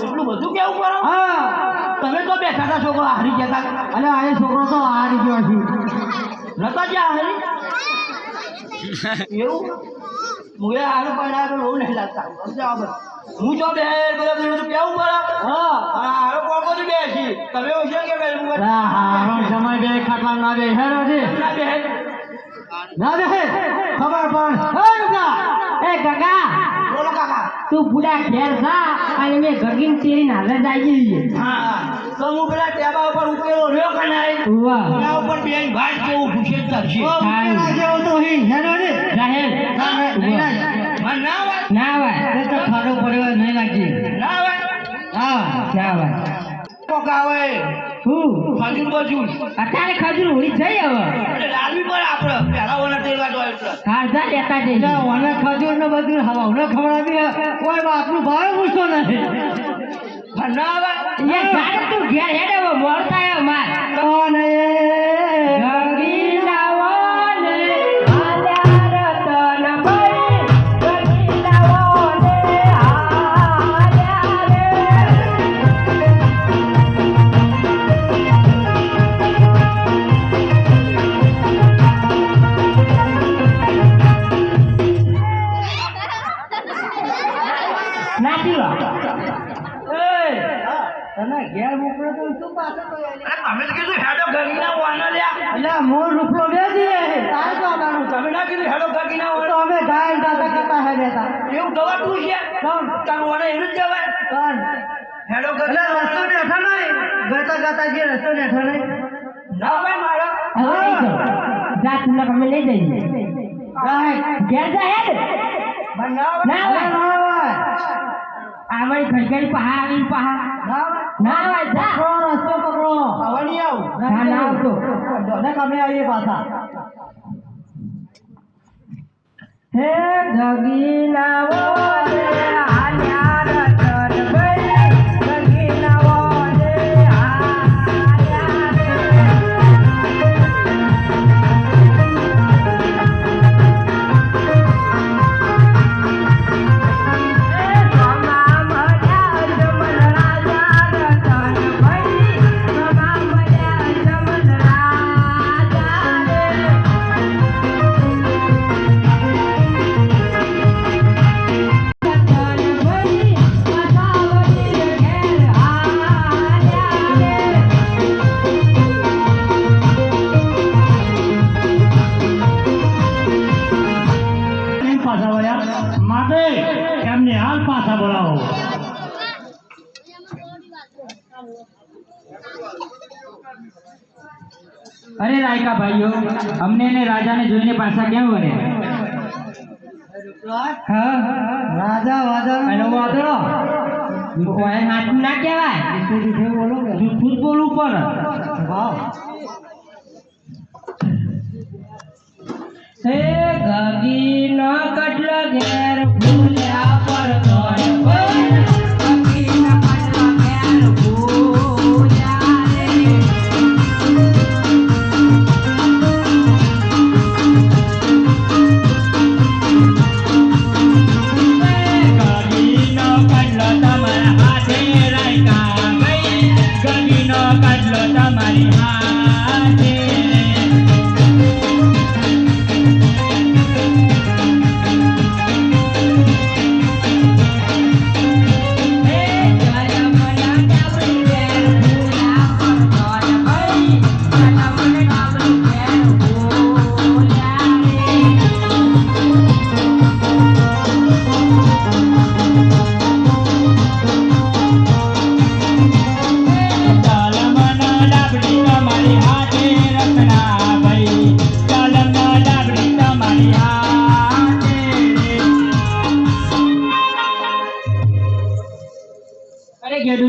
એટલું બધું કેવું કરો? હા તમે તો બેઠા હતા છોકરો હારી ગયા હતા. અલે આ છોકરો તો હારી ગયો છે નતા જ્યાં હારી એવું મુએ હારું પણ બહુ નહીં લાગતા સમજાવો બસ. હું જો બે બધા બધું કેવું પડે. હા હારો કોકો થી બેસી તમે હોશિયાર કે બેસવું પડે? હારો સમય બે ખાટલા ના બે હેરો છે ના બે ના બે ખબર પણ હે ગગા એ ગગા બોલો કાકા. તું બુડા ઘેર જા અને મે ગગીન તેરી નાલે જાઈ જઈએ હા તો હું પેલા ટેબા ઉપર ઉકેલો રહ્યો કનાય વાહ એના ઉપર બેન ભાઈ કેવું પૂછે તરશે. પેલા જેવો તો હી હેરો ને જાહેર મને ના આવે ના ભાઈ તે તો ખાડો પડ્યો નહીં લાગી ના આવે હા ક્યાં ભાઈ કોક આવે હું ખજૂર બજૂર અત્યારે ખજૂર ઉડી જઈ હવે એટલે લાવવી પડે આપણે પહેલા ઓલા તેલવા તો એટલે ખાધા લેતા જઈ ઓને ખજૂર ને બધું હવા ઓને ખવડાવી કોઈ બાપનું ભાવે પૂછતો નથી મને ના આવે એ જાણે તું ઘેર હેડે હવે મળતા હે માર કોને ગંગી લાવોને આલ્યા રતન ભાઈ ગંગી લાવોને આલ્યા રે નાચી લો તને ઘેર મોકલો તો શું પાછો તો અરે તમે તો કીધું હેડો ગગીના વાના લ્યા એટલે મોર રૂપલો બે દીએ તારે તો આવાનું તમે ના કીધું હેડો ગગીના તો વાના અમે ગાય દાતા કરતા હે દેતા એવું ગવાતું છે કોણ તાર વાના એવું જ કહેવાય કોણ હેડો એટલે ગગીના રસ્તો બેઠો નહીં ગાતા ગાતા જે રસ્તો બેઠો નહીં ના ભાઈ મારા જા તું અમે લઈ જઈએ ગાય ઘેર જા હેડ મને ના આવે ના હોય આવડી ખડખડી પહા આવી પહા ના હોય જા રસ્તો પકડો આવા નહીં આવું ના ના આવતો ને તમે આવીએ પાછા હે ગગીના વોલે આલ્યા રતન ભાઈ ગગીના વોલે આલ્યા માટે એમને હાલ પાછા બોલાવો અરે રાયકા ભાઈઓ અમને ને રાજાને જોઈને પાછા કેમ વળે હા રાજા વાદળ એનો વાદળો કોઈ નાચું ના કહેવાય જૂઠું જ બોલવું પડે હા હે ગગી ન કટલ ઘેર ભૂલ્યા પર ગગી ન કટલ ઘેર ભૂલ્યા રે તમારી હાથે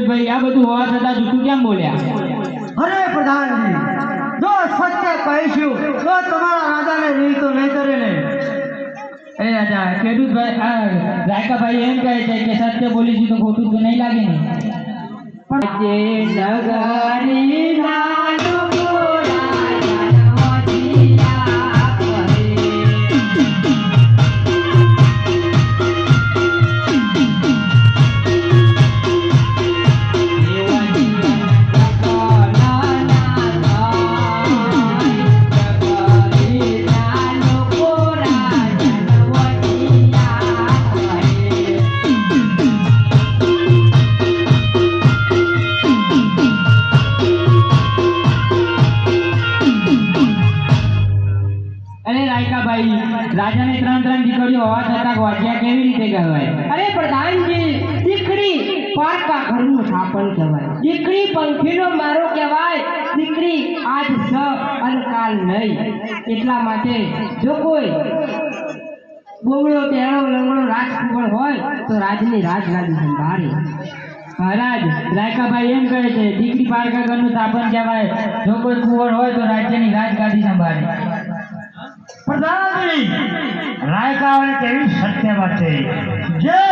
ભાઈ આ બધું હોવા છતાં જૂઠું કેમ બોલ્યા અરે પ્રધાનજી જો સત્ય કહીશું તો તમારા રાજાને રીત તો નહીં કરે ને એ રાજા ખેડૂતભાઈ આ રાયકાભાઈ એમ કહે છે કે સત્ય બોલીશું તો ખોટું તો નહીં લાગે ને પણ જે નગરી નાનો રાજાને 3 દીકરીઓ હોવા છતાં ગોજિયા કેવી રીતે કહેવાય? અરે પ્રધાનજી, દીકરી પારકા ઘરનું થાપણ કહેવાય, દીકરી પંખીનો મારો કહેવાય, દીકરી આજ સ અને કાલ નહીં. એટલા માટે જો કોઈ બોવડો તેણો લંગડો રાજકુંવર હોય તો રાજની રાજગાદી સંભાળે. મહારાજ રાયકાભાઈ એમ કહે છે દીકરી પારકા ઘરનું થાપણ કહેવાય, જો કોઈ કુંવર હોય તો રાજ્યની રાજગાદી સંભાળે. પ્રધાનજી રાયકાઓને કેવી સત્ય વાત છે. જે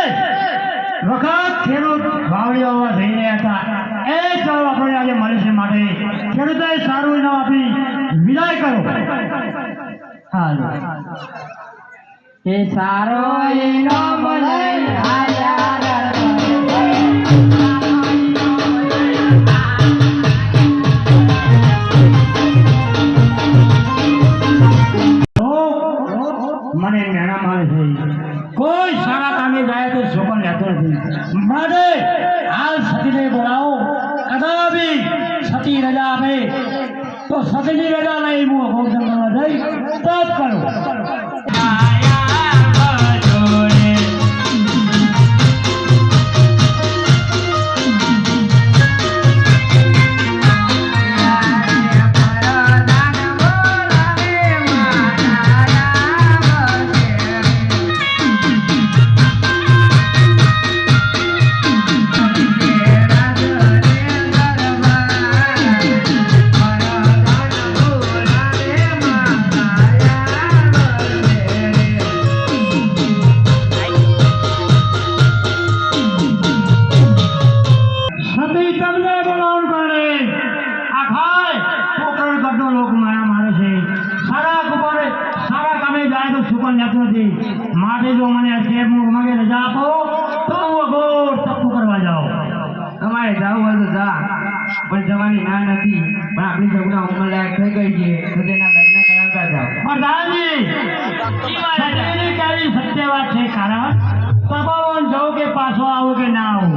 વખત ખેડૂત વાવડીઓમાં થઈ રહ્યા હતા એ જવાબ આપણને આજે મળે છે. માટે ખેડૂતોએ સારું ઇનામ આપી વિદાય કરો. હાલો એ સારો ઇનામ લઈ આયા મને મેણા મારે છે. કોઈ સારા કામે જાય તો શોભન લેતો નથી. માટે હાલ સતીને બોલાવો. કદાપી સતી રજા આપે તો સતીની રજા લઈ હું અભોજન કરવા જઈ તપ કરો. માટે જો મને મગે રજા આપો તો હું અઘોર તપુ કરવા જાઉં. તમારે જવું હોય તો જા, પણ જવાની ના નથી. પણ આપણી છોકરા ઉંમર લાયક થઈ ગઈ છે તો તેના લગ્ન કરાવતા જાઓ. પ્રધાનજી સત્યની કેવી સત્ય વાત છે. કારણ તપોવન જવું કે પાછો આવું કે ના આવું,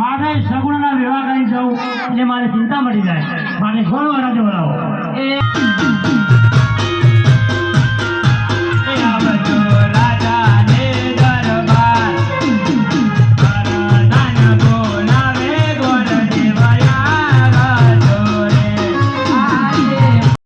મારે સગુણના વિવાહ કરી જવું એટલે મારે ચિંતા મળી જાય. માટે ઘણો રાજો બોલાવો.